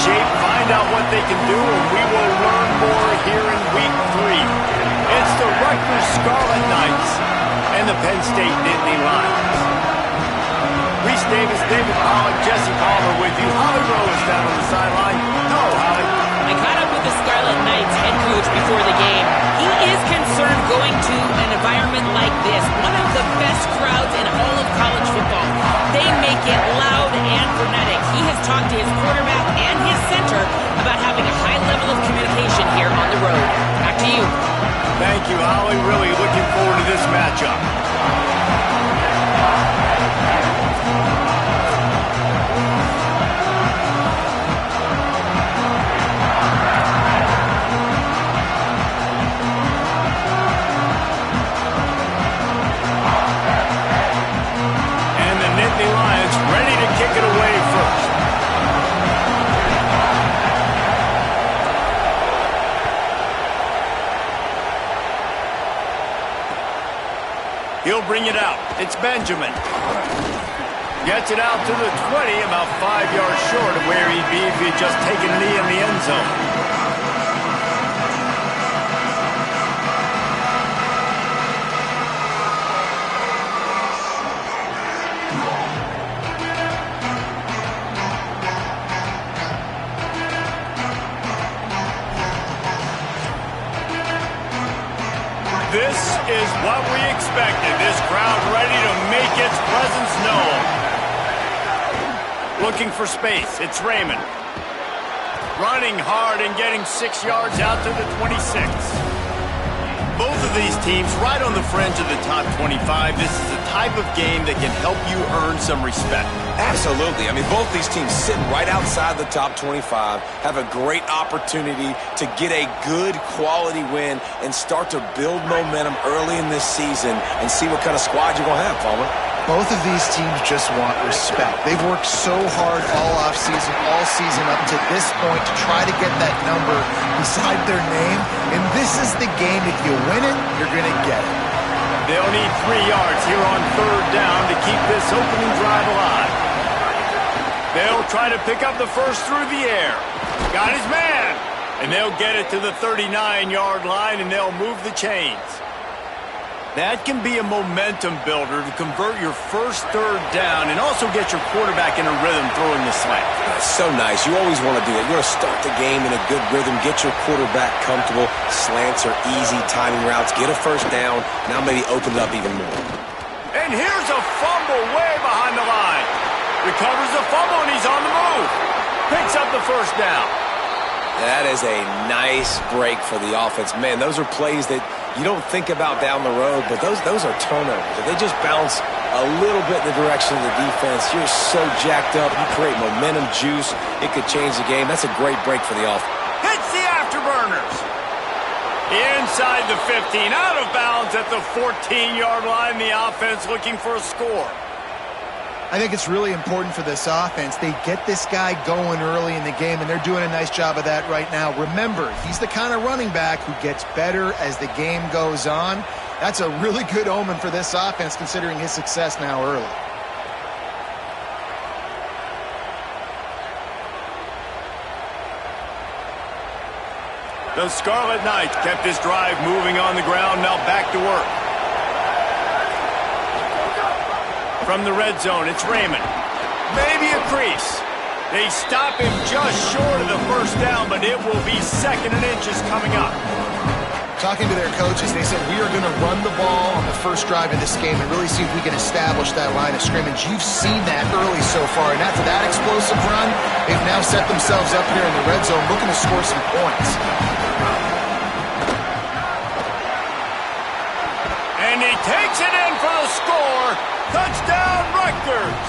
shape, find out what they can do, and we will learn more here in Week 3. It's the Rutgers Scarlet Knights and the Penn State Nittany Lions. Reese Davis, David Pollock, Jesse Palmer with you. Holly Rowe is down on the sideline. Hello, Holly. I caught up with the Scarlet Knights head coach before the game. He is concerned going to an environment like this, one of the best crowds in all of college football. They make it loud and frenetic. He has talked to his quarterback and his center about having a high level of communication here on the road. Back to you. Thank you, Holly. Really looking forward to this matchup. Kick it away first. He'll bring it out. It's Benjamin. Gets it out to the 20, about 5 yards short of where he'd be if he'd just taken a knee in the end zone. This is what we expected. This crowd ready to make its presence known. Looking for space. It's Raymond. Running hard and getting 6 yards out to the 26. Both of these teams right on the fringe of the top 25. This is the type of game that can help you earn some respect. Absolutely. I mean, both these teams sitting right outside the top 25 have a great opportunity to get a good quality win and start to build momentum early in this season and see what kind of squad you're going to have, Palmer. Both of these teams just want respect. They've worked so hard all offseason, all season up to this point to try to get that number beside their name. And this is the game. If you win it, you're going to get it. They'll need 3 yards here on 3rd down to keep this opening drive alive. They'll try to pick up the first through the air. Got his man. And they'll get it to the 39-yard line, and they'll move the chains. That can be a momentum builder to convert your first 3rd down and also get your quarterback in a rhythm throwing the slant. That's so nice. You always want to do it. You want to start the game in a good rhythm, get your quarterback comfortable. Slants are easy, timing routes, get a first down. Now maybe open it up even more. And here's a fumble way behind the line. Recovers the fumble, and he's on the move. Picks up the first down. That is a nice break for the offense. Man, those are plays that you don't think about down the road, but those are turnovers. If they just bounce a little bit in the direction of the defense, you're so jacked up. You create momentum, juice. It could change the game. That's a great break for the offense. Hits the afterburners. Inside the 15, out of bounds at the 14-yard line. The offense looking for a score. I think it's really important for this offense. They get this guy going early in the game, and they're doing a nice job of that right now. Remember, he's the kind of running back who gets better as the game goes on. That's a really good omen for this offense, considering his success now early. The Scarlet Knights kept this drive moving on the ground, now back to work. From the red zone, it's Raymond. Maybe a crease. They stop him just short of the first down, but it will be 2nd and inches coming up. Talking to their coaches, they said, we are going to run the ball on the first drive of this game and really see if we can establish that line of scrimmage. You've seen that early so far, and after that explosive run, they've now set themselves up here in the red zone looking to score some points. And he takes it in for the score. Touchdown, Rutgers!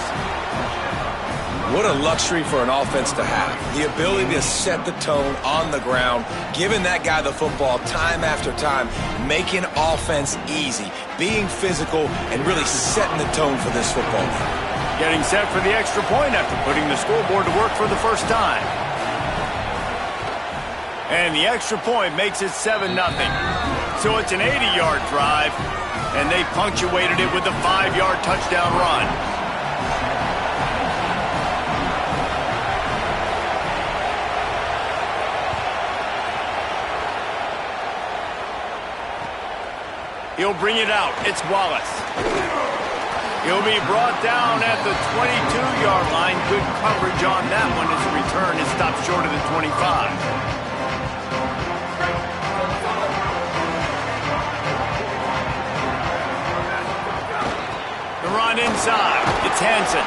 What a luxury for an offense to have. The ability to set the tone on the ground, giving that guy the football time after time, making offense easy, being physical, and really setting the tone for this football game. Getting set for the extra point after putting the scoreboard to work for the first time. And the extra point makes it 7-0. So it's an 80-yard drive, and they punctuated it with a 5-yard touchdown run. He'll bring it out. It's Wallace. He'll be brought down at the 22-yard line. Good coverage on that one. His return is stopped short of the 25. The run inside. It's Hansen.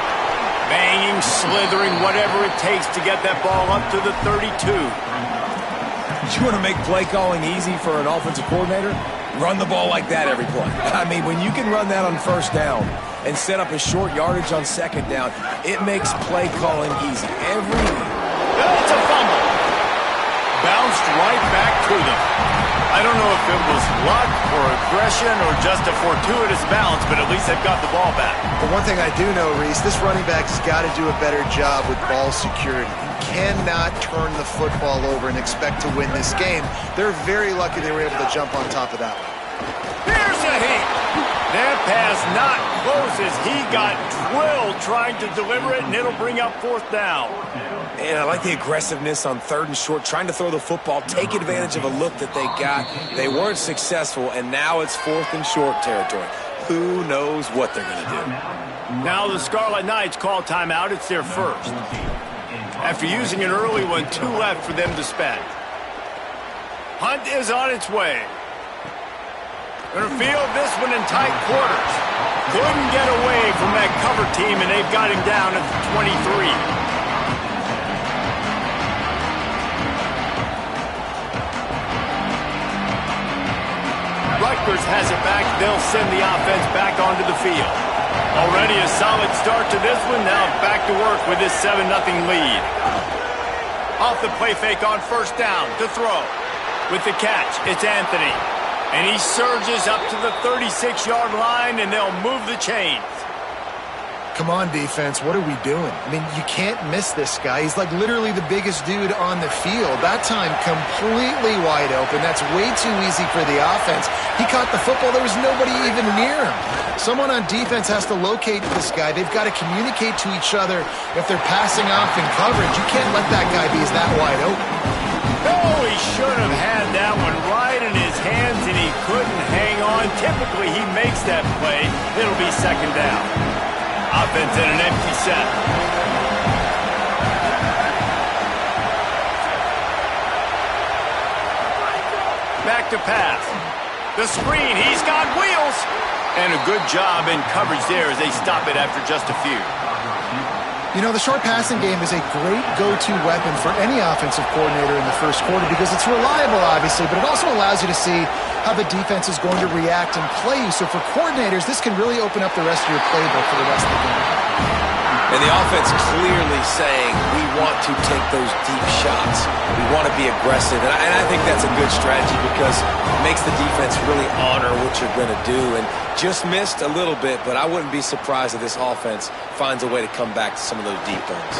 Banging, slithering, whatever it takes to get that ball up to the 32. You want to make play calling easy for an offensive coordinator? Run the ball like that every play. I mean, when you can run that on first down and set up a short yardage on second down, it makes play calling easy. It's a fumble. Bounced right back to them. I don't know if it was luck or aggression or just a fortuitous bounce, but at least they've got the ball back. But one thing I do know, Reese, this running back has got to do a better job with ball security. Cannot turn the football over and expect to win this game. They're very lucky they were able to jump on top of that one. Here's a hit. That pass not close as he got drilled trying to deliver it, and it'll bring up fourth down. And I like the aggressiveness on third and short, trying to throw the football, take advantage of a look that they got. They weren't successful, and now it's fourth and short territory. Who knows what they're going to do? Now the Scarlet Knights call timeout. It's their first. After using an early one, 2 left for them to spend. Hunt is on its way. Going to field this one in tight quarters. Couldn't get away from that cover team, and they've got him down at the 23. Rutgers has it back. They'll send the offense back onto the field. Already a solid start to this one. Now back to work with this 7-0 lead. Off the play fake on first down to throw. With the catch, it's Anthony. And he surges up to the 36-yard line, and they'll move the chains. Come on, defense. What are we doing? I mean, you can't miss this guy. He's like literally the biggest dude on the field. That time, completely wide open. That's way too easy for the offense. He caught the football. There was nobody even near him. Someone on defense has to locate this guy. They've got to communicate to each other if they're passing off in coverage. You can't let that guy be that wide open. Oh, he should have had that one right in his hands, and he couldn't hang on. Typically, he makes that play. It'll be second down. Offense in an empty set. Back to pass. The screen, he's got wheels. And a good job in coverage there as they stop it after just a few. You know, the short passing game is a great go-to weapon for any offensive coordinator in the first quarter because it's reliable, obviously, but it also allows you to see how the defense is going to react and play you. So for coordinators, this can really open up the rest of your playbook for the rest of the game. And the offense clearly saying, we want to take those deep shots. We want to be aggressive. And I think that's a good strategy because it makes the defense really honor what you're going to do. And just missed a little bit, but I wouldn't be surprised if this offense finds a way to come back to some of those deep ones.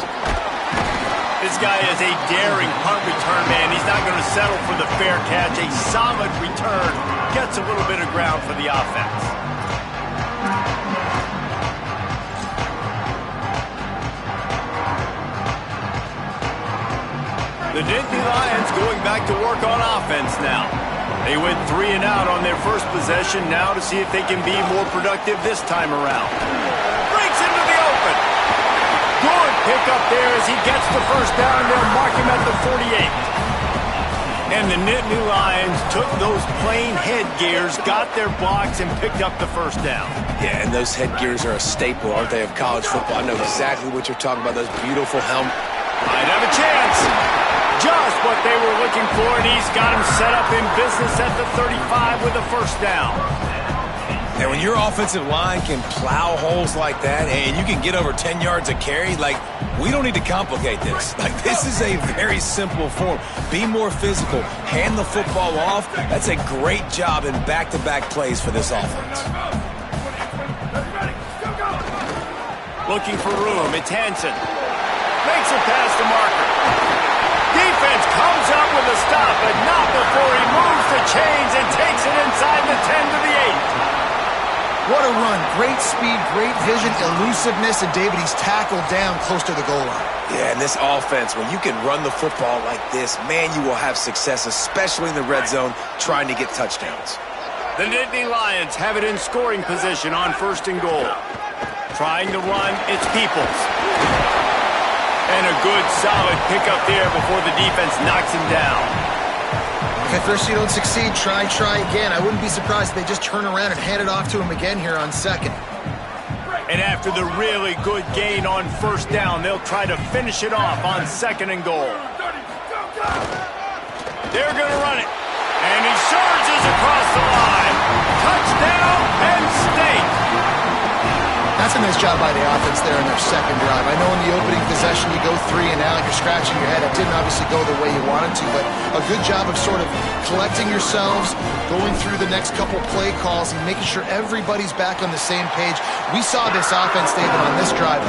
This guy is a daring punt return man. He's not going to settle for the fair catch. A solid return gets a little bit of ground for the offense. The Nittany Lions going back to work on offense now. They went 3 and out on their first possession now to see if they can be more productive this time around. Breaks into the open. Good pick up there as he gets the first down. They'll mark him at the 48. And the Nittany Lions took those plain headgears, got their blocks, and picked up the first down. Yeah, and those headgears are a staple, aren't they, of college football? I know exactly what you're talking about, those beautiful helmets. Might have a chance. Just what they were looking for, and he's got him set up in business at the 35 with a first down. And when your offensive line can plow holes like that and you can get over 10 yards a carry, like, we don't need to complicate this. Like, this is a very simple form. Be more physical. Hand the football off. That's a great job in back-to-back plays for this offense. Looking for room. It's Hansen. Makes it past the marker. Defense comes up with a stop, but not before he moves the chains and takes it inside the 10 to the 8. What a run. Great speed, great vision, elusiveness, and David, he's tackled down close to the goal line. Yeah, and this offense, when you can run the football like this, man, you will have success, especially in the red zone, trying to get touchdowns. The Nittany Lions have it in scoring position on 1st and goal. Trying to run, it's Peoples. And a good, solid pickup there before the defense knocks him down. If at first you don't succeed, try again. I wouldn't be surprised if they just turn around and hand it off to him again here on 2nd. And after the really good gain on 1st down, they'll try to finish it off on 2nd and goal. They're going to run it. And he surges across the line. Touchdown, Penn State. That's a nice job by the offense there in their 2nd drive. I know in the opening possession you go 3 and out, you're scratching your head. It didn't obviously go the way you wanted to, but a good job of sort of collecting yourselves, going through the next couple play calls, and making sure everybody's back on the same page. We saw this offense, David, on this drive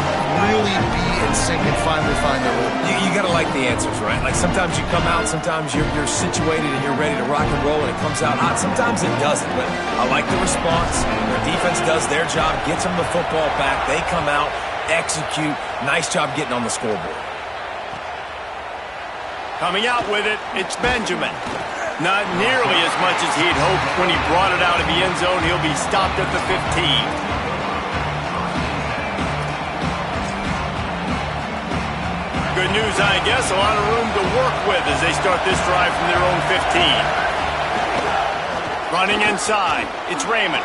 really be in sync and finally find their rhythm. You got to like the answers, right? Like sometimes you come out, sometimes you're situated and you're ready to rock and roll and it comes out hot. Sometimes it doesn't, but I like the response. Their defense does their job, gets them the football back. They come out, execute. Nice job getting on the scoreboard. Coming out with it, it's Benjamin. Not nearly as much as he'd hoped when he brought it out of the end zone. He'll be stopped at the 15. Good news, I guess. A lot of room to work with as they start this drive from their own 15. Running inside, it's Raymond.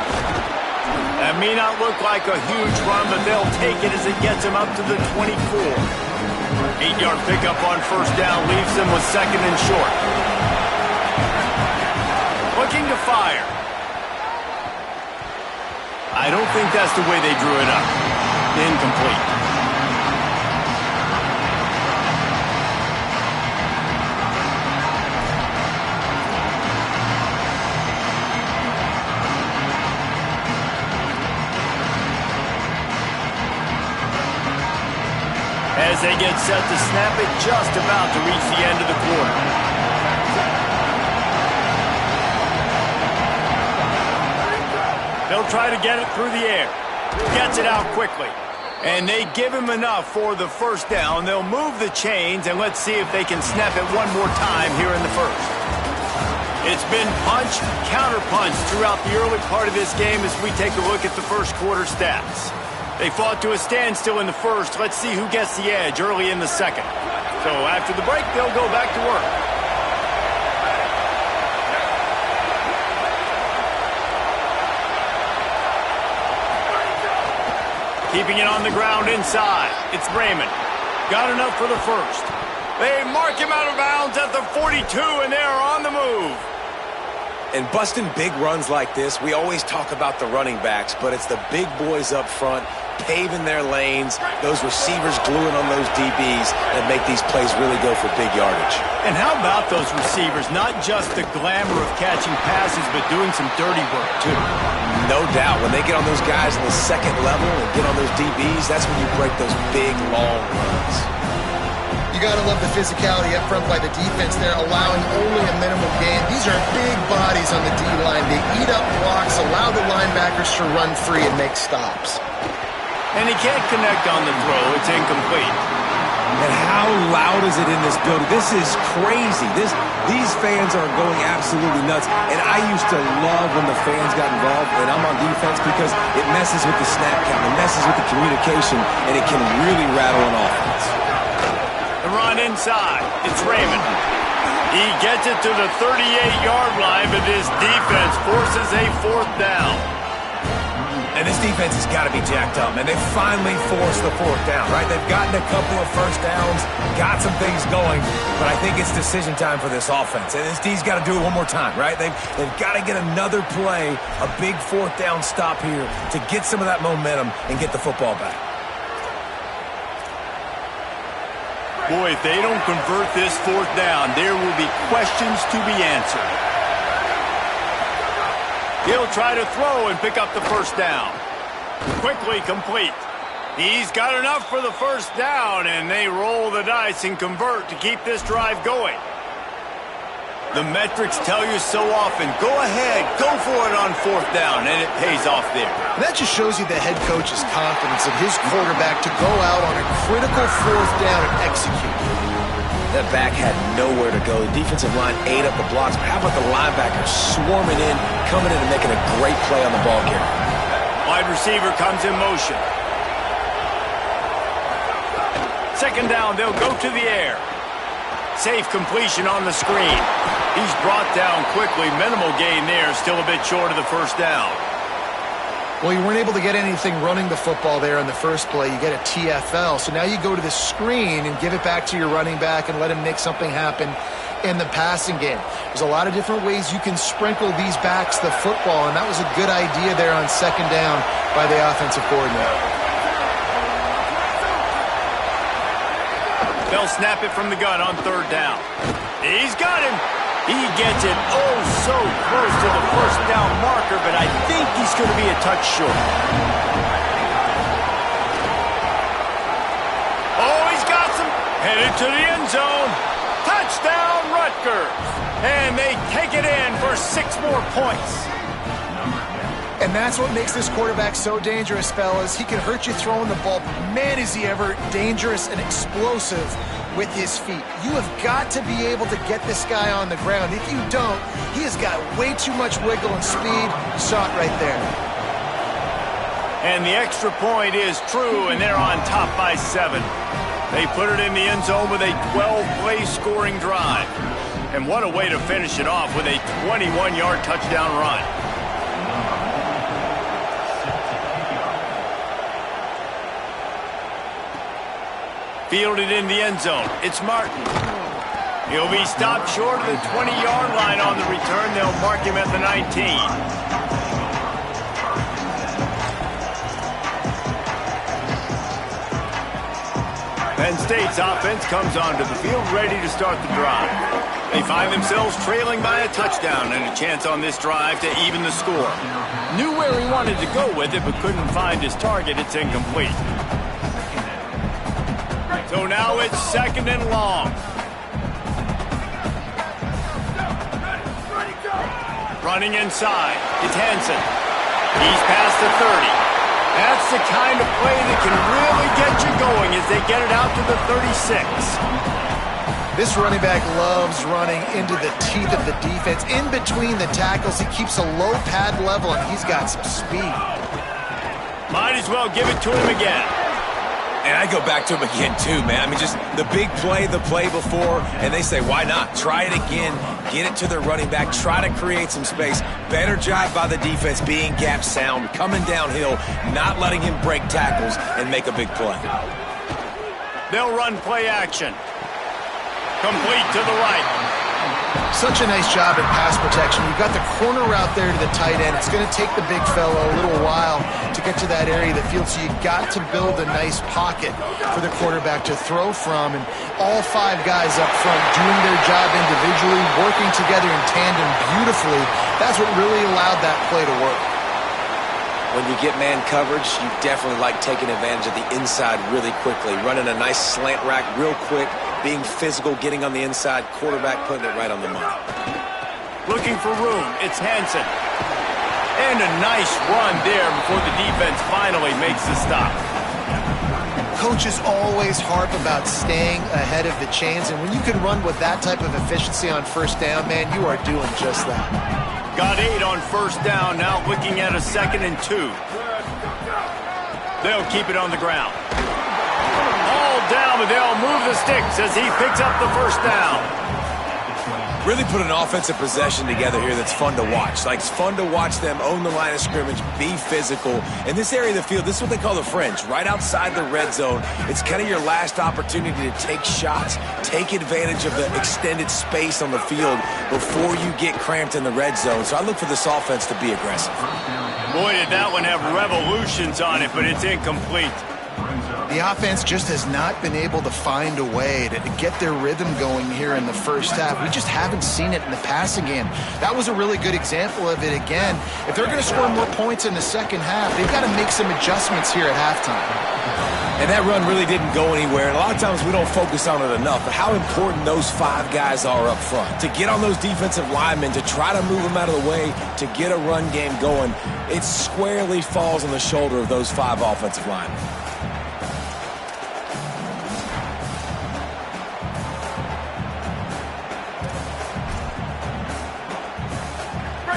That may not look like a huge run, but they'll take it as it gets them up to the 24. 8-yard pickup on 1st down leaves them with 2nd and short. Looking to fire. I don't think that's the way they drew it up. Incomplete. As they get set to snap it, just about to reach the end of the quarter. They'll try to get it through the air. Gets it out quickly. And they give him enough for the 1st down. They'll move the chains, and let's see if they can snap it one more time here in the 1st. It's been punch, counter-punch throughout the early part of this game as we take a look at the 1st quarter stats. They fought to a standstill in the 1st. Let's see who gets the edge early in the 2nd. So after the break, they'll go back to work. Keeping it on the ground inside. It's Raymond. Got enough for the 1st. They mark him out of bounds at the 42, and they are on the move. And busting big runs like this, we always talk about the running backs, but it's the big boys up front paving their lanes, those receivers gluing on those DBs that make these plays really go for big yardage. And how about those receivers? Not just the glamour of catching passes, but doing some dirty work, too. No doubt. When they get on those guys in the 2nd level and get on those DBs, that's when you break those big, long runs. You got to love the physicality up front by the defense there, allowing only a minimal gain. These are big bodies on the D-line. They eat up blocks, allow the linebackers to run free and make stops. And he can't connect on the throw. It's incomplete. And how loud is it in this building? This is crazy. These fans are going absolutely nuts. And I used to love when the fans got involved, and I'm on defense because it messes with the snap count. It messes with the communication, and it can really rattle an offense. The run inside. It's Raymond. He gets it to the 38-yard line, but this defense forces a 4th down. And this defense has got to be jacked up, man. They finally forced the 4th down, right? They've gotten a couple of 1st downs, got some things going, but I think it's decision time for this offense. And this D's got to do it one more time, right? They've got to get another play, a big 4th down stop here to get some of that momentum and get the football back. Boy, if they don't convert this 4th down, there will be questions to be answered. He'll try to throw and pick up the 1st down. Quickly complete. He's got enough for the 1st down, and they roll the dice and convert to keep this drive going. The metrics tell you so often, go ahead, go for it on 4th down, and it pays off there. And that just shows you the head coach's confidence in his quarterback to go out on a critical 4th down and execute. That back had nowhere to go. The defensive line ate up the blocks. But how about the linebackers swarming in, coming in and making a great play on the ball carrier? Wide receiver comes in motion. Second down, they'll go to the air. Safe completion on the screen. He's brought down quickly. Minimal gain there. Still a bit short of the first down. Well, you weren't able to get anything running the football there in the first play. You get a TFL. So now you go to the screen and give it back to your running back and let him make something happen in the passing game. There's a lot of different ways you can sprinkle these backs the football, and that was a good idea there on second down by the offensive coordinator. They'll snap it from the gun on third down. He's got him. He gets it oh so close to the first down marker, but I think he's going to be a touch short. Oh, he's got some. Headed to the end zone. Touchdown, Rutgers. And they take it in for 6 more points. And that's what makes this quarterback so dangerous, fellas. He can hurt you throwing the ball. Man, is he ever dangerous and explosive with his feet. You have got to be able to get this guy on the ground. If you don't, he has got way too much wiggle and speed. You saw it right there. And the extra point is true, and they're on top by 7. They put it in the end zone with a 12-play scoring drive. And what a way to finish it off with a 21-yard touchdown run. Fielded in the end zone. It's Martin. He'll be stopped short of the 20-yard line on the return. They'll mark him at the 19. Penn State's offense comes onto the field ready to start the drive. They find themselves trailing by a touchdown and a chance on this drive to even the score. Knew where he wanted to go with it, but couldn't find his target. It's incomplete. So now it's second and long. Running inside. It's Hansen. He's past the 30. That's the kind of play that can really get you going as they get it out to the 36. This running back loves running into the teeth of the defense. In between the tackles, he keeps a low pad level, and he's got some speed. Might as well give it to him again. And I go back to him again, too, man. I mean, just the big play, the play before, and they say, why not? Try it again, get it to their running back, try to create some space. Better job by the defense being gap sound, coming downhill, not letting him break tackles and make a big play. They'll run play action. Complete to the right. Such a nice job at pass protection. You've got the corner route there to the tight end. It's going to take the big fellow a little while to get to that area of the field, so you've got to build a nice pocket for the quarterback to throw from. And all 5 guys up front doing their job individually, working together in tandem beautifully. That's what really allowed that play to work. When you get man coverage, you definitely like taking advantage of the inside really quickly, running a nice slant rack real quick, being physical, getting on the inside, quarterback putting it right on the money. Looking for room, it's Hansen. And a nice run there before the defense finally makes the stop. Coaches always harp about staying ahead of the chains, and when you can run with that type of efficiency on first down, man, you are doing just that. Got 8 on first down, now looking at a 2nd and 2. They'll keep it on the ground. All down, but they'll move the sticks as he picks up the first down. Really put an offensive possession together here that's fun to watch. Like, it's fun to watch them own the line of scrimmage, be physical. In this area of the field, this is what they call the fringe, right outside the red zone. It's kind of your last opportunity to take shots, take advantage of the extended space on the field before you get cramped in the red zone. So I look for this offense to be aggressive. Boy, did that one have revolutions on it, but it's incomplete. The offense just has not been able to find a way to get their rhythm going here in the first half. We just haven't seen it in the passing game. That was a really good example of it again. If they're going to score more points in the second half, they've got to make some adjustments here at halftime. And that run really didn't go anywhere. And a lot of times we don't focus on it enough, but how important those 5 guys are up front. To get on those defensive linemen, to try to move them out of the way, to get a run game going, it squarely falls on the shoulder of those 5 offensive linemen.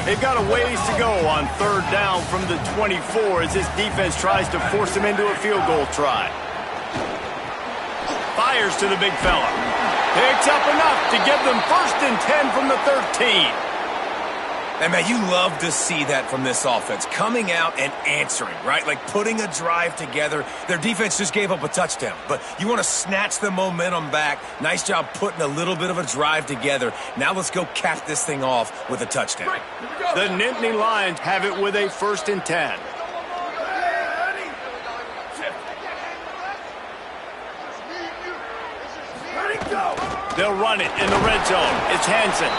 They've got a ways to go on third down from the 24 as this defense tries to force them into a field goal try. Fires to the big fella. Picks up enough to give them 1st and 10 from the 13. And, man, you love to see that from this offense. Coming out and answering, right? Like putting a drive together. Their defense just gave up a touchdown. But you want to snatch the momentum back. Nice job putting a little bit of a drive together. Now let's go cap this thing off with a touchdown. The Nittany Lions have it with a 1st and 10. They'll run it in the red zone. It's Hansen.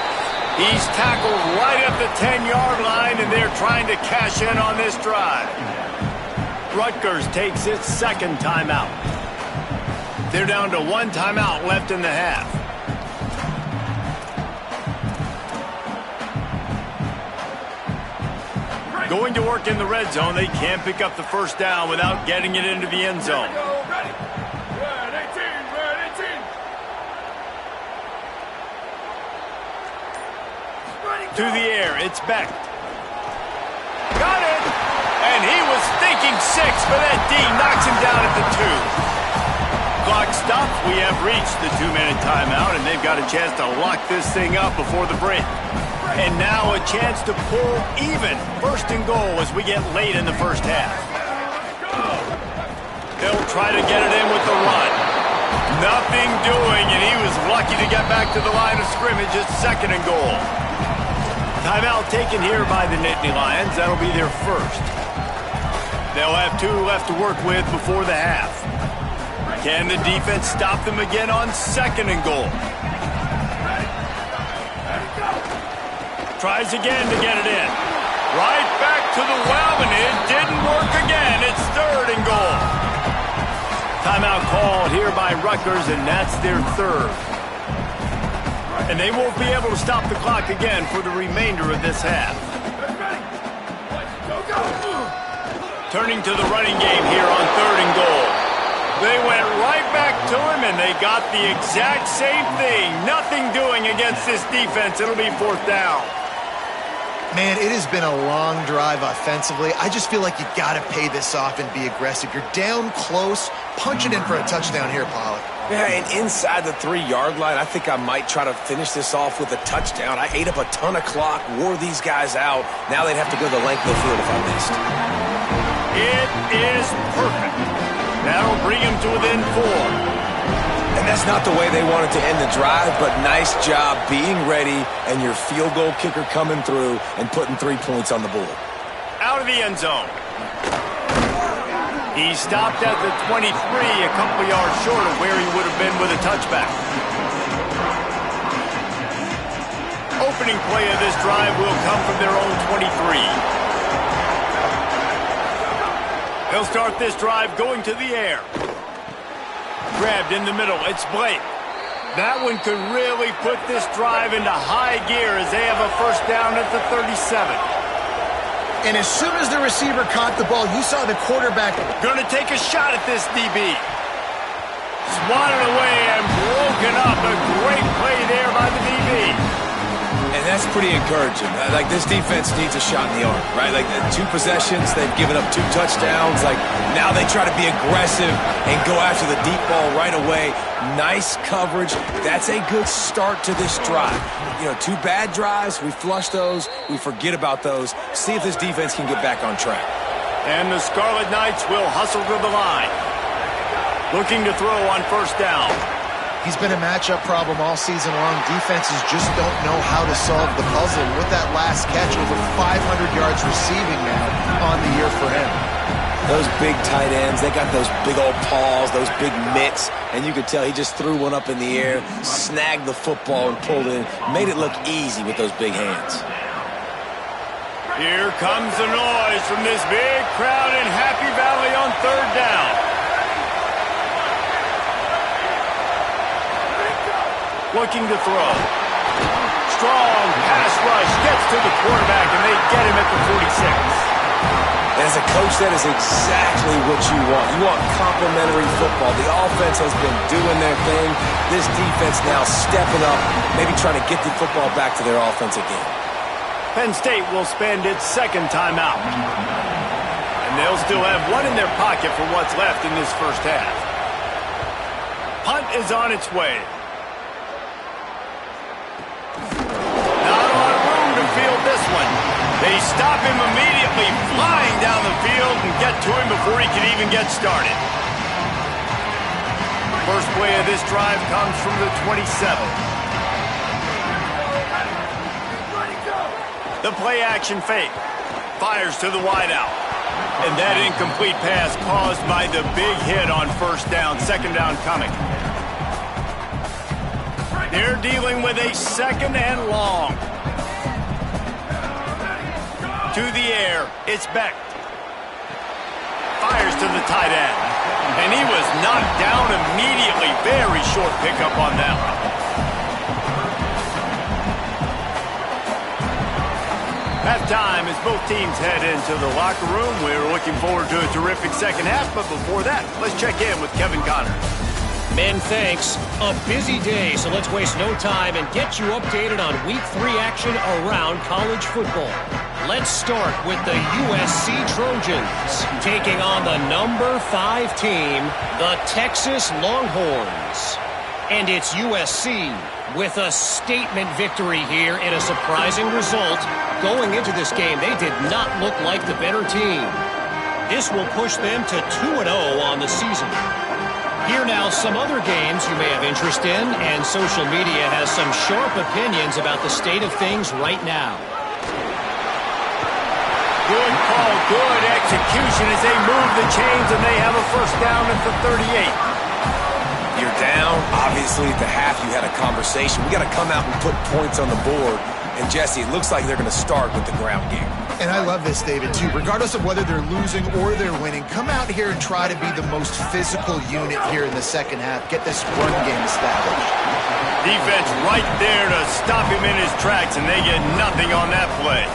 He's tackled right at the 10-yard line, and they're trying to cash in on this drive. Rutgers takes its 2nd timeout. They're down to 1 timeout left in the half. Going to work in the red zone. They can't pick up the 1st down without getting it into the end zone. To the air, it's Beck. Got it! And he was thinking 6, but that D knocks him down at the 2. Clock stops. We have reached the 2-minute timeout, and they've got a chance to lock this thing up before the break. And now a chance to pull even 1st and goal as we get late in the 1st half. They'll try to get it in with the run. Nothing doing, and he was lucky to get back to the line of scrimmage at 2nd and goal. Timeout taken here by the Nittany Lions. That'll be their 1st. They'll have 2 left to work with before the half. Can the defense stop them again on 2nd and goal? Tries again to get it in. Right back to the well, and it didn't work again. It's 3rd and goal. Timeout called here by Rutgers, and that's their 3rd. And they won't be able to stop the clock again for the remainder of this half. Turning to the running game here on 3rd and goal. They went right back to him, and they got the exact same thing. Nothing doing against this defense. It'll be 4th down. Man, it has been a long drive offensively. I just feel like you got to pay this off and be aggressive. You're down close. Punch it in for a touchdown here, Pollard. Yeah, and inside the 3-yard line, I think I might try to finish this off with a touchdown. I ate up a ton of clock, wore these guys out. Now they'd have to go the length of the field if I missed. It is perfect. That'll bring them to within 4. And that's not the way they wanted to end the drive, but nice job being ready and your field goal kicker coming through and putting 3 points on the board. Out of the end zone. He stopped at the 23, a couple yards short of where he would have been with a touchback. Opening play of this drive will come from their own 23. They'll start this drive going to the air. Grabbed in the middle. It's Blake. That one could really put this drive into high gear as they have a 1st down at the 37. And as soon as the receiver caught the ball, you saw the quarterback going to take a shot at this DB. Swatted away and broken up. A great play there by the DB. And that's pretty encouraging. Like, this defense needs a shot in the arm, right? Like, 2 possessions, they've given up 2 touchdowns. Like, now they try to be aggressive and go after the deep ball right away. Nice coverage. That's a good start to this drive. You know, 2 bad drives, we flush those, we forget about those. See if this defense can get back on track. And the Scarlet Knights will hustle to the line. Looking to throw on 1st down. He's been a matchup problem all season long. Defenses just don't know how to solve the puzzle. With that last catch, over 500 yards receiving now on the year for him. Those big tight ends, they got those big old paws, those big mitts, and you could tell he just threw one up in the air, snagged the football and pulled it in, made it look easy with those big hands. Here comes the noise from this big crowd in Happy Valley on 3rd down. Looking to throw. Strong pass rush gets to the quarterback, and they get him at the 46. And as a coach, that is exactly what you want. You want complementary football. The offense has been doing their thing. This defense now stepping up, maybe trying to get the football back to their offense again. Penn State will spend its second timeout. And they'll still have one in their pocket for what's left in this first half. Punt is on its way. Not a lot of room to field this one. They stop him immediately, flying down the field and get to him before he can even get started. First play of this drive comes from the 27. The play action fake. Fires to the wideout. And that incomplete pass caused by the big hit on first down. Second down coming. They're dealing with a second and long. To the air, it's Beck. Fires to the tight end. And he was knocked down immediately. Very short pickup on that one. Halftime as both teams head into the locker room. We're looking forward to a terrific second half, but before that, let's check in with Kevin Connors. Men, thanks. A busy day, so let's waste no time and get you updated on Week 3 action around college football. Let's start with the USC Trojans taking on the number 5 team, the Texas Longhorns. And it's USC with a statement victory here in a surprising result. Going into this game, they did not look like the better team. This will push them to 2-0 on the season. Here now some other games you may have interest in, and social media has some sharp opinions about the state of things right now. Good call, good execution as they move the chains and they have a first down at the 38. You're down. Obviously, at the half, you had a conversation. We got to come out and put points on the board. And, Jesse, it looks like they're going to start with the ground game. And I love this, David, too. Regardless of whether they're losing or they're winning, come out here and try to be the most physical unit here in the second half. Get this run game established. Defense right there to stop him in his tracks, and they get nothing on that play.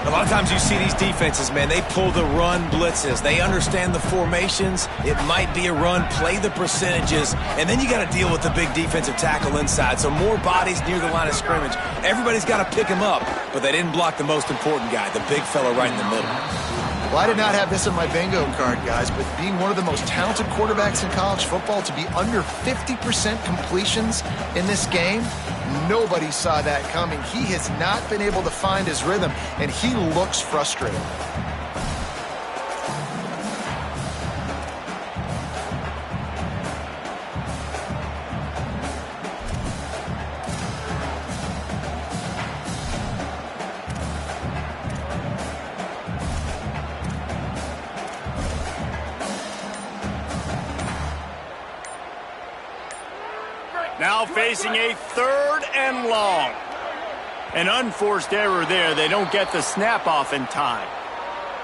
A lot of times you see these defenses, man, they pull the run blitzes. They understand the formations. It might be a run, play the percentages, and then you got to deal with the big defensive tackle inside. So more bodies near the line of scrimmage. Everybody's got to pick him up, but they didn't block the most important guy, the big fella right in the middle. Well, I did not have this on my bingo card, guys, but being one of the most talented quarterbacks in college football, to be under 50% completions in this game, nobody saw that coming. He has not been able to find his rhythm, and he looks frustrated. Now facing a third and long. An unforced error there. They don't get the snap off in time.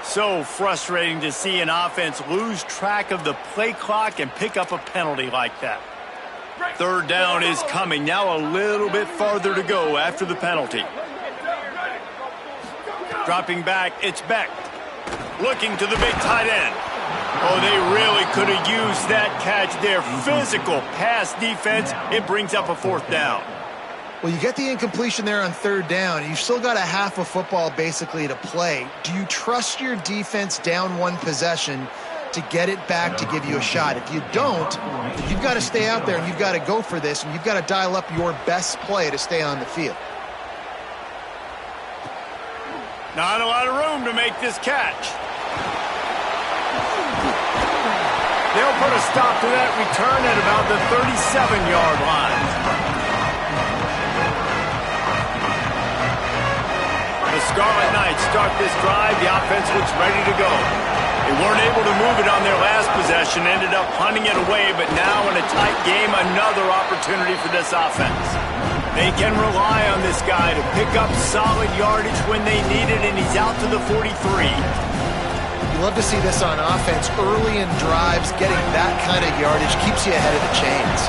So frustrating to see an offense lose track of the play clock and pick up a penalty like that. Third down is coming. Now a little bit farther to go after the penalty. Dropping back, it's Beck. Looking to the big tight end. Oh, they really could have used that catch there. Physical pass defense. It brings up a fourth down. Well, you get the incompletion there on third down. You've still got a half of football basically to play. Do you trust your defense down one possession to get it back to give you a shot? If you don't, you've got to stay out there and you've got to go for this, and you've got to dial up your best play to stay on the field. Not a lot of room to make this catch. They'll put a stop to that return at about the 37-yard line. The Scarlet Knights start this drive. The offense looks ready to go. They weren't able to move it on their last possession, ended up punting it away, but now in a tight game, another opportunity for this offense. They can rely on this guy to pick up solid yardage when they need it, and he's out to the 43. You love to see this on offense. Early in drives, getting that kind of yardage keeps you ahead of the chains.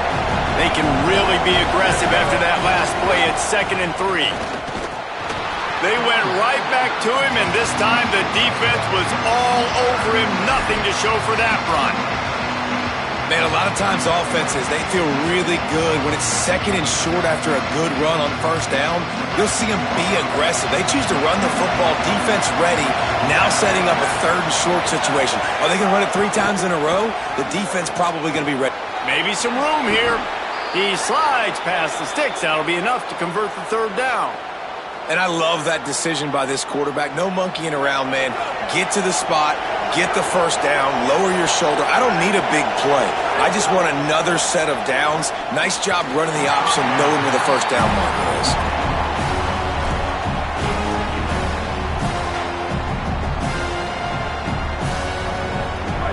They can really be aggressive after that last play at 2nd and 3. They went right back to him, and this time the defense was all over him. Nothing to show for that run. Man, a lot of times offenses, they feel really good when it's second and short after a good run on first down. You'll see them be aggressive. They choose to run the football, defense ready, now setting up a third and short situation. Are they going to run it 3 times in a row? The defense probably going to be ready. Maybe some room here. He slides past the sticks. That'll be enough to convert the third down. And I love that decision by this quarterback. No monkeying around, man. Get to the spot, get the first down, lower your shoulder. I don't need a big play. I just want another set of downs. Nice job running the option, knowing where the first down marker is.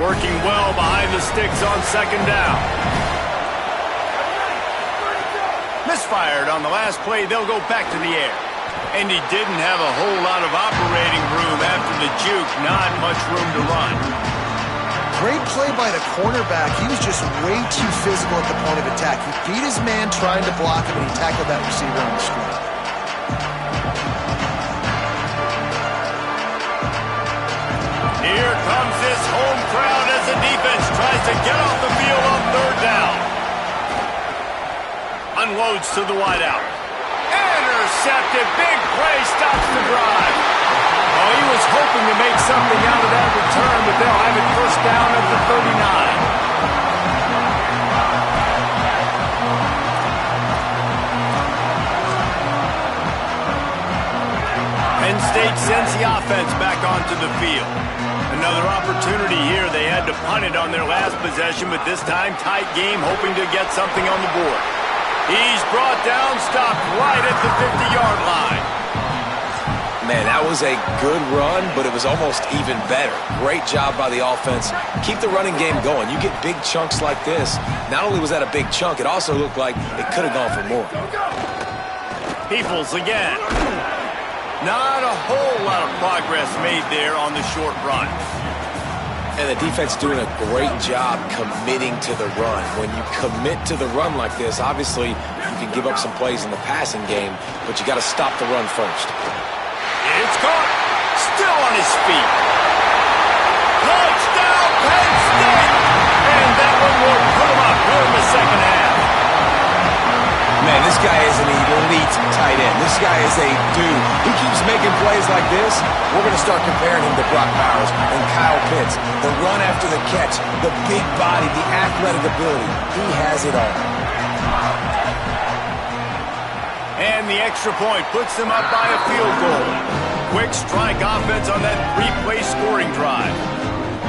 Working well behind the sticks on second down. Misfired on the last play. They'll go back to the air. And he didn't have a whole lot of operating room after the juke. Not much room to run. Great play by the cornerback. He was just way too physical at the point of attack. He beat his man trying to block him, and he tackled that receiver on the screen. Here comes this home crowd as the defense tries to get off the field on third down. Unloads to the wideout. Intercepted. Big play stops the drive. Oh, he was hoping to make something out of that return, but they'll have it first down at the 39. Penn State sends the offense back onto the field. Another opportunity here. They had to punt it on their last possession, but this time tight game, hoping to get something on the board. He's brought down, stopped right at the 50-yard line. Man, that was a good run, but it was almost even better. Great job by the offense. Keep the running game going. You get big chunks like this. Not only was that a big chunk, it also looked like it could have gone for more. Peoples again. Not a whole lot of progress made there on the short run. And the defense doing a great job committing to the run. When you commit to the run like this, obviously you can give up some plays in the passing game, but you got to stop the run first. It's caught. Still on his feet. Touchdown, Penn State! And that one will put him up here in the second half. Man, this guy is an elite tight end. This guy is a dude. He keeps making plays like this. We're going to start comparing him to Brock Bowers and Kyle Pitts. The run after the catch, the big body, the athletic ability. He has it all. And the extra point puts them up by a field goal. Quick strike offense on that 3-play scoring drive.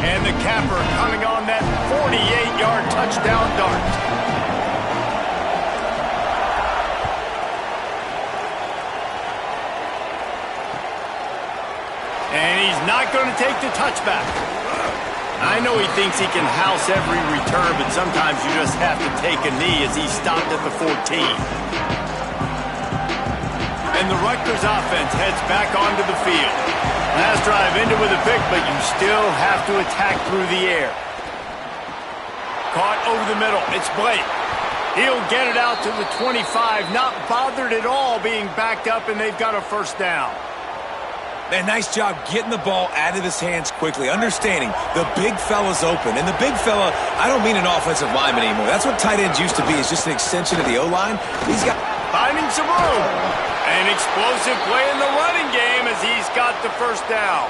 And the capper coming on that 48-yard touchdown dart. And he's not going to take the touchback. I know he thinks he can house every return, but sometimes you just have to take a knee as he stopped at the 14. And the Rutgers offense heads back onto the field. Last drive ended with a pick, but you still have to attack through the air. Caught over the middle. It's Blake. He'll get it out to the 25, not bothered at all being backed up, and they've got a first down. Man, nice job getting the ball out of his hands quickly, understanding the big fella's open. And the big fella, I don't mean an offensive lineman anymore. That's what tight ends used to be, is just an extension of the O-line. He's got... Finding some room. An explosive play in the running game as he's got the first down.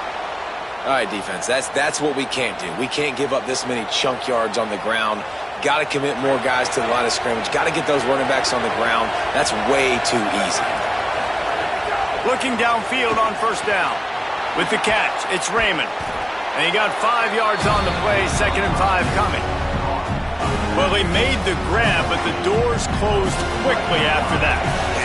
All right, defense, that's what we can't do. We can't give up this many chunk yards on the ground. Got to commit more guys to the line of scrimmage. Got to get those running backs on the ground. That's way too easy. Looking downfield on first down. With the catch, it's Raymond. And he got 5 yards on the play, 2nd and 5 coming. Well, he made the grab, but the doors closed quickly after that.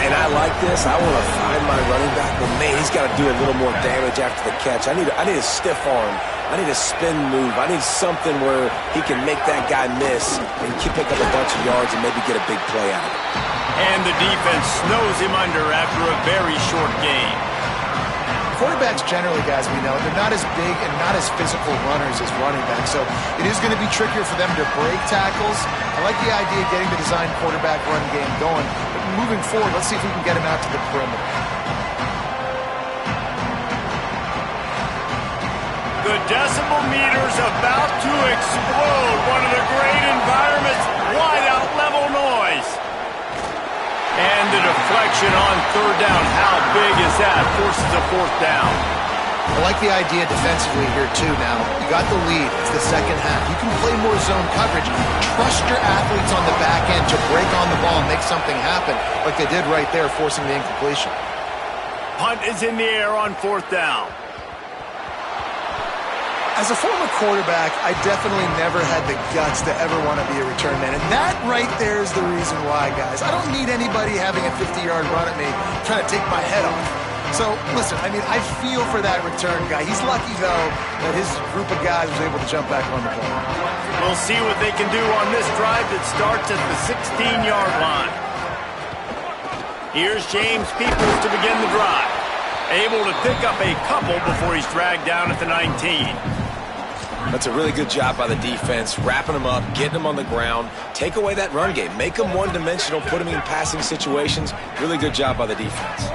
And I like this. I want to find my running back, but man, he's got to do a little more damage after the catch. I need a stiff arm. I need a spin move. I need something where he can make that guy miss and pick up a bunch of yards and maybe get a big play out of it. And the defense snows him under after a very short game. Quarterbacks generally, guys, we know, they're not as big and not as physical runners as running backs, so it is going to be trickier for them to break tackles. I like the idea of getting the design quarterback run game going, but moving forward, let's see if we can get him out to the perimeter. The decibel meter's about to explode. One of the great environments, wide-out level noise. And the deflection on third down. How big is that? Forces a fourth down. I like the idea defensively here, too, now. You got the lead. It's the second half. You can play more zone coverage. Trust your athletes on the back end to break on the ball and make something happen, like they did right there, forcing the incompletion. Punt is in the air on fourth down. As a former quarterback, I definitely never had the guts to ever want to be a return man. And that right there is the reason why, guys. I don't need anybody having a 50-yard run at me trying to take my head off. So, listen, I mean, I feel for that return guy. He's lucky, though, that his group of guys was able to jump back on the ball. We'll see what they can do on this drive that starts at the 16-yard line. Here's James Peoples to begin the drive. Able to pick up a couple before he's dragged down at the 19. That's a really good job by the defense, wrapping them up, getting them on the ground, take away that run game, make them one-dimensional, put them in passing situations. Really good job by the defense.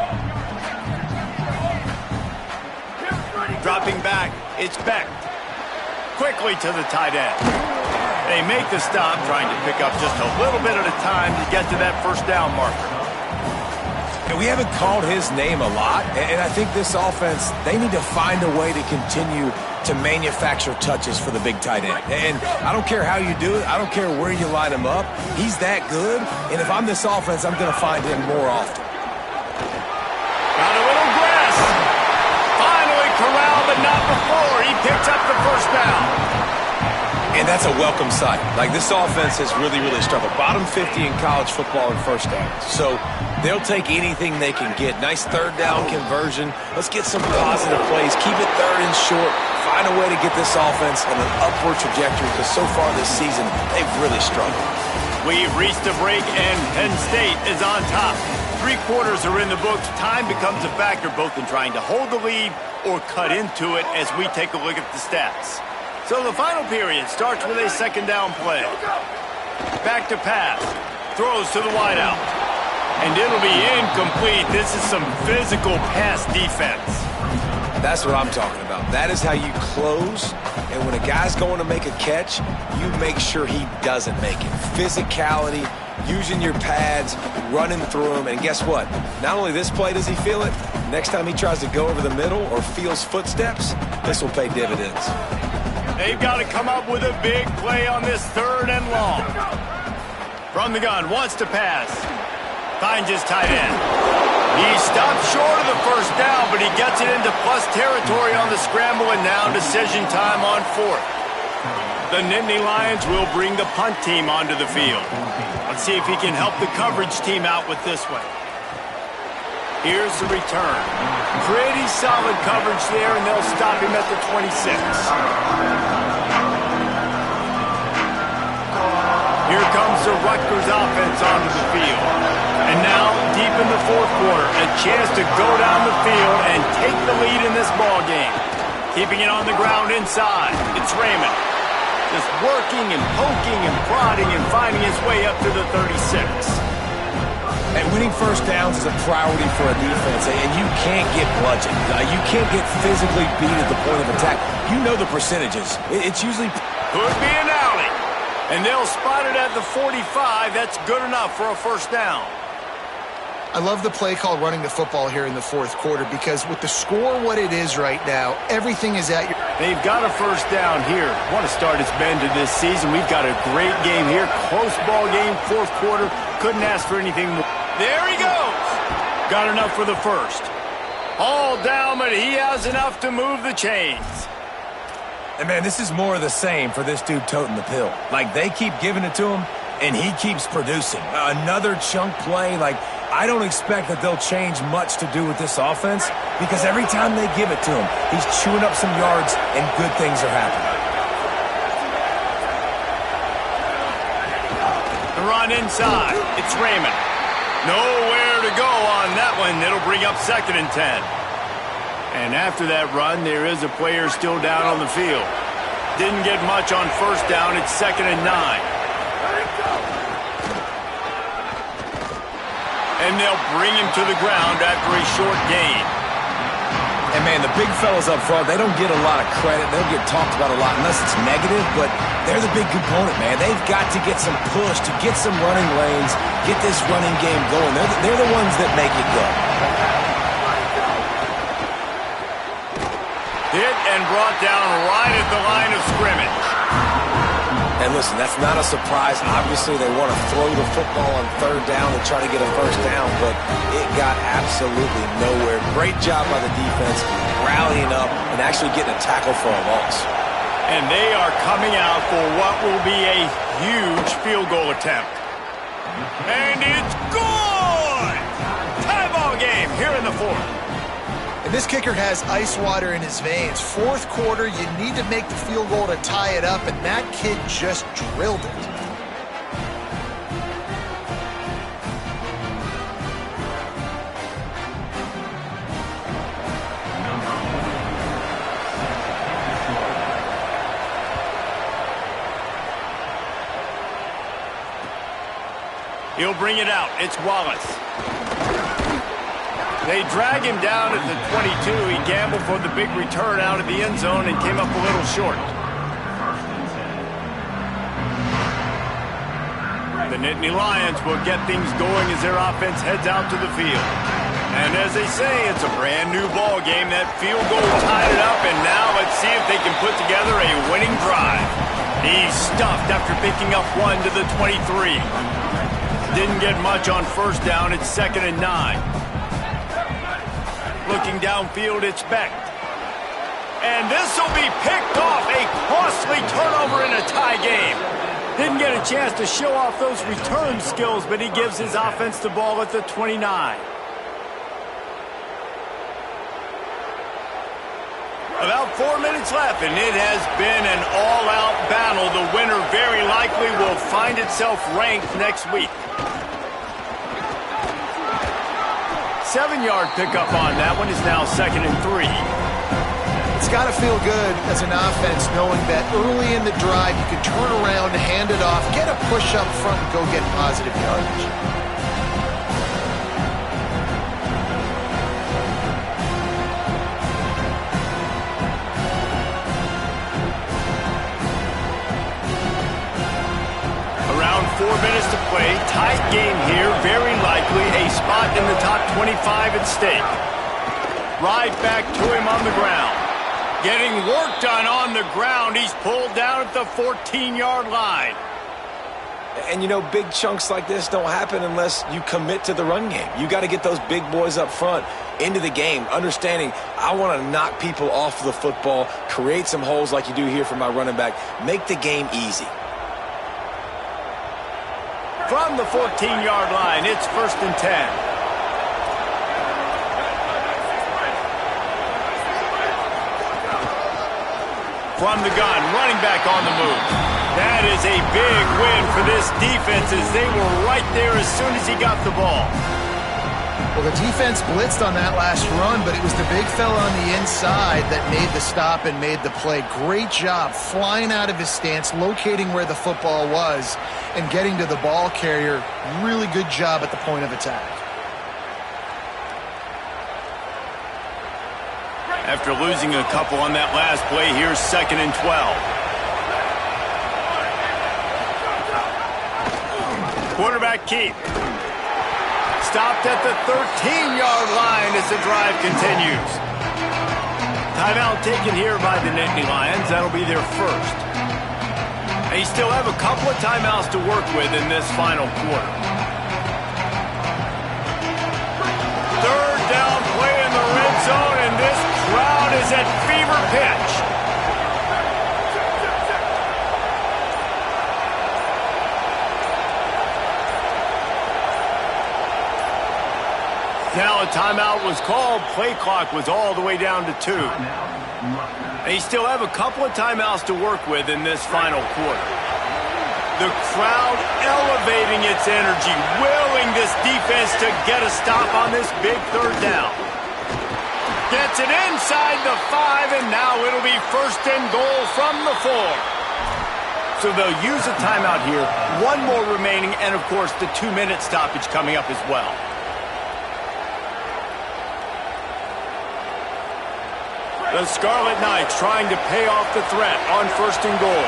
Dropping back, it's Beck. Quickly to the tight end. They make the stop, trying to pick up just a little bit at a time to get to that first down marker. And we haven't called his name a lot, and I think this offense, they need to find a way to continue to manufacture touches for the big tight end. And I don't care how you do it. I don't care where you line him up. He's that good, and if I'm this offense, I'm going to find him more often. Got a little grass. Finally corralled, but not before. He picks up the first down. And that's a welcome sight. Like, this offense has really, really struggled. Bottom 50 in college football in first downs. So they'll take anything they can get. Nice third down conversion. Let's get some positive plays. Keep it third and short. Find a way to get this offense on an upward trajectory, because so far this season, they've really struggled. We've reached a break, and Penn State is on top. 3 quarters are in the books. Time becomes a factor both in trying to hold the lead or cut into it as we take a look at the stats. So the final period starts with a second down play. Back to pass. Throws to the wideout. And it'll be incomplete. This is some physical pass defense. That's what I'm talking about. That is how you close. And when a guy's going to make a catch, you make sure he doesn't make it. Physicality, using your pads, running through them. And guess what? Not only this play does he feel it, next time he tries to go over the middle or feels footsteps, this will pay dividends. They've got to come up with a big play on this third and long. From the gun, wants to pass. Finds his tight end. He stopped short of the first down, but he gets it into plus territory on the scramble, and now decision time on fourth. The Nittany Lions will bring the punt team onto the field. Let's see if he can help the coverage team out with this one. Here's the return. Pretty solid coverage there, and they'll stop him at the 26. Here comes the Rutgers offense onto the field. And now, deep in the fourth quarter, a chance to go down the field and take the lead in this ball game. Keeping it on the ground inside. It's Raymond. Just working and poking and prodding and finding his way up to the 36. And winning first downs is a priority for a defense, and you can't get bludgeoned. You can't get physically beat at the point of attack. You know the percentages. It's usually... Could be an alley. And they'll spot it at the 45. That's good enough for a first down. I love the play call running the football here in the fourth quarter, because with the score what it is right now, everything is at your... They've got a first down here. What a start it's been to this season. We've got a great game here. Close ball game, fourth quarter. Couldn't ask for anything more. There he goes. Got enough for the first. All down, but he has enough to move the chains. And, man, this is more of the same for this dude toting the pill. Like, they keep giving it to him, and he keeps producing. Another chunk play. Like, I don't expect that they'll change much to do with this offense, because every time they give it to him, he's chewing up some yards, and good things are happening. The run inside. It's Raymond. Nowhere to go on that one. It'll bring up 2nd and 10. And after that run, there is a player still down on the field. Didn't get much on first down. It's 2nd and 9. And they'll bring him to the ground after a short gain. And, man, the big fellas up front, they don't get a lot of credit. They don't get talked about a lot unless it's negative, but they're the big component, man. They've got to get some push, to get some running lanes, get this running game going. They're the ones that make it go. Hit and brought down right at the line of scrimmage. And listen, that's not a surprise. Obviously, they want to throw the football on third down and try to get a first down, but it got absolutely nowhere. Great job by the defense, rallying up and actually getting a tackle for a loss. And they are coming out for what will be a huge field goal attempt. And it's good! Tie ball game here in the fourth. And this kicker has ice water in his veins. Fourth quarter, you need to make the field goal to tie it up, and that kid just drilled it. He'll bring it out. It's Wallace. They drag him down at the 22. He gambled for the big return out of the end zone and came up a little short. The Nittany Lions will get things going as their offense heads out to the field. And as they say, it's a brand new ball game. That field goal tied it up, and now let's see if they can put together a winning drive. He's stuffed after picking up one to the 23. Didn't get much on first down. It's 2nd and 9. Looking downfield, it's Beck. And this will be picked off. A costly turnover in a tie game. Didn't get a chance to show off those return skills, but he gives his offense the ball at the 29. About 4 minutes left, and it has been an all-out battle. The winner very likely will find itself ranked next week. 7-yard pickup on that one is now 2nd and 3. It's got to feel good as an offense knowing that early in the drive you can turn around, hand it off, get a push up front, and go get positive yardage. Around 4 minutes to play. Tight game here. Very likely a spot in the top 25 at stake. Right back to him on the ground. Getting work done on the ground. He's pulled down at the 14-yard line. And, you know, big chunks like this don't happen unless you commit to the run game. You got to get those big boys up front into the game, understanding I want to knock people off the football, create some holes like you do here for my running back, make the game easy. From the 14-yard line, it's 1st and 10. From the gun, running back on the move. That is a big win for this defense as they were right there as soon as he got the ball. Well, the defense blitzed on that last run, but it was the big fella on the inside that made the stop and made the play. Great job flying out of his stance, locating where the football was, and getting to the ball carrier. Really good job at the point of attack. After losing a couple on that last play, here's 2nd and 12. Quarterback keep. Stopped at the 13-yard line as the drive continues. Timeout taken here by the Nittany Lions. That'll be their first. They still have a couple of timeouts to work with in this final quarter. 3rd down play in the red zone, and this crowd is at fever pitch. Now a timeout was called. Play clock was all the way down to 2. They still have a couple of timeouts to work with in this final quarter. The crowd elevating its energy, willing this defense to get a stop on this big 3rd down. Gets it inside the 5, and now it'll be 1st and goal from the 4. So they'll use a timeout here. One more remaining, and of course the 2-minute stoppage coming up as well. The Scarlet Knights trying to pay off the threat on 1st and goal.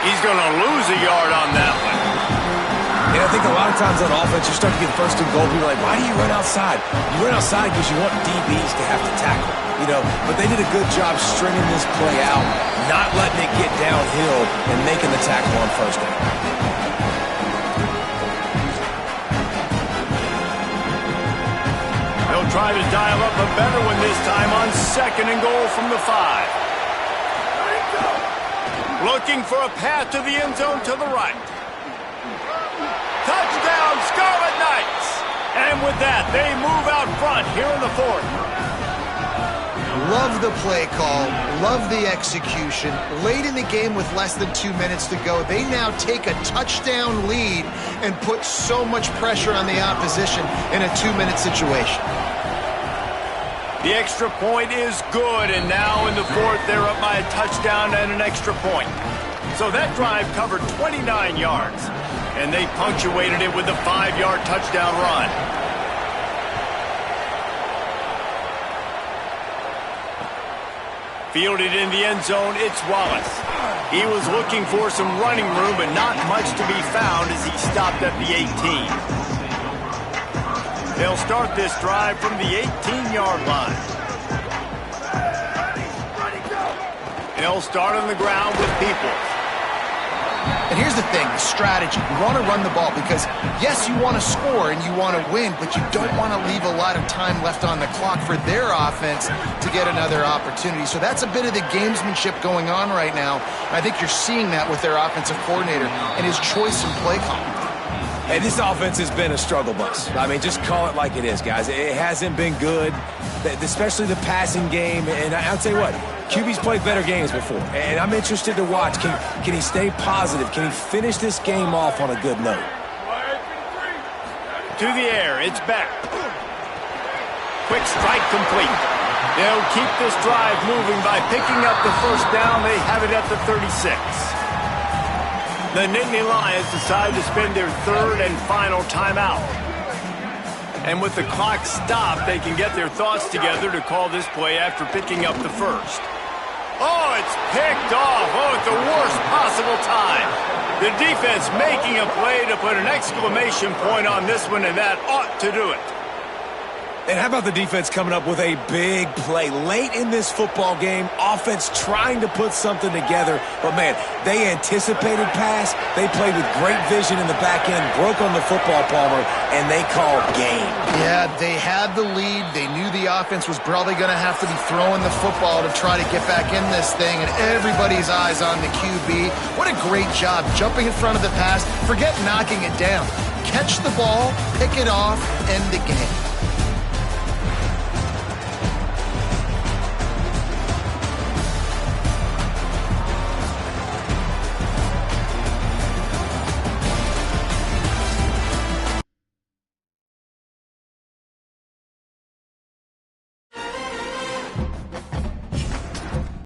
He's going to lose a yard on that one. And I think a lot of times on offense, you start to get 1st and goal. People are like, why do you run outside? You run outside because you want DBs to have to tackle, you know. But they did a good job stringing this play out, not letting it get downhill and making the tackle on 1st down. They'll try to dial up a better one this time on 2nd and goal from the 5. Looking for a path to the end zone to the right. Touchdown, Scarlet Knights! And with that, they move out front here in the 4th. Love the play call. Love the execution. Late in the game with less than 2 minutes to go, they now take a touchdown lead and put so much pressure on the opposition in a 2-minute situation. The extra point is good, and now in the 4th, they're up by a touchdown and an extra point. So that drive covered 29 yards, and they punctuated it with a 5-yard touchdown run. Fielded in the end zone, it's Wallace. He was looking for some running room, but not much to be found as he stopped at the 18. They'll start this drive from the 18-yard line. They'll start on the ground with Peoples. And here's the thing, the strategy. You want to run the ball because, yes, you want to score and you want to win, but you don't want to leave a lot of time left on the clock for their offense to get another opportunity. So that's a bit of the gamesmanship going on right now. I think you're seeing that with their offensive coordinator and his choice in play calling. Hey, this offense has been a struggle bus. I mean, just call it like it is, guys. It hasn't been good, especially the passing game. And I'll tell you what, QB's played better games before. And I'm interested to watch. Can he stay positive? Can he finish this game off on a good note? To the air, it's back. Quick strike complete. They'll keep this drive moving by picking up the 1st down. They have it at the 36. The Nittany Lions decide to spend their 3rd and final timeout. And with the clock stopped, they can get their thoughts together to call this play after picking up the 1st. Oh, it's picked off. Oh, at the worst possible time. The defense making a play to put an exclamation point on this one, and that ought to do it. And how about the defense coming up with a big play late in this football game? Offense trying to put something together. But, man, they anticipated pass. They played with great vision in the back end, broke on the football, Palmer, and they called game. Yeah, they had the lead. They knew the offense was probably going to have to be throwing the football to try to get back in this thing, and everybody's eyes on the QB. What a great job jumping in front of the pass. Forget knocking it down. Catch the ball, pick it off, end the game.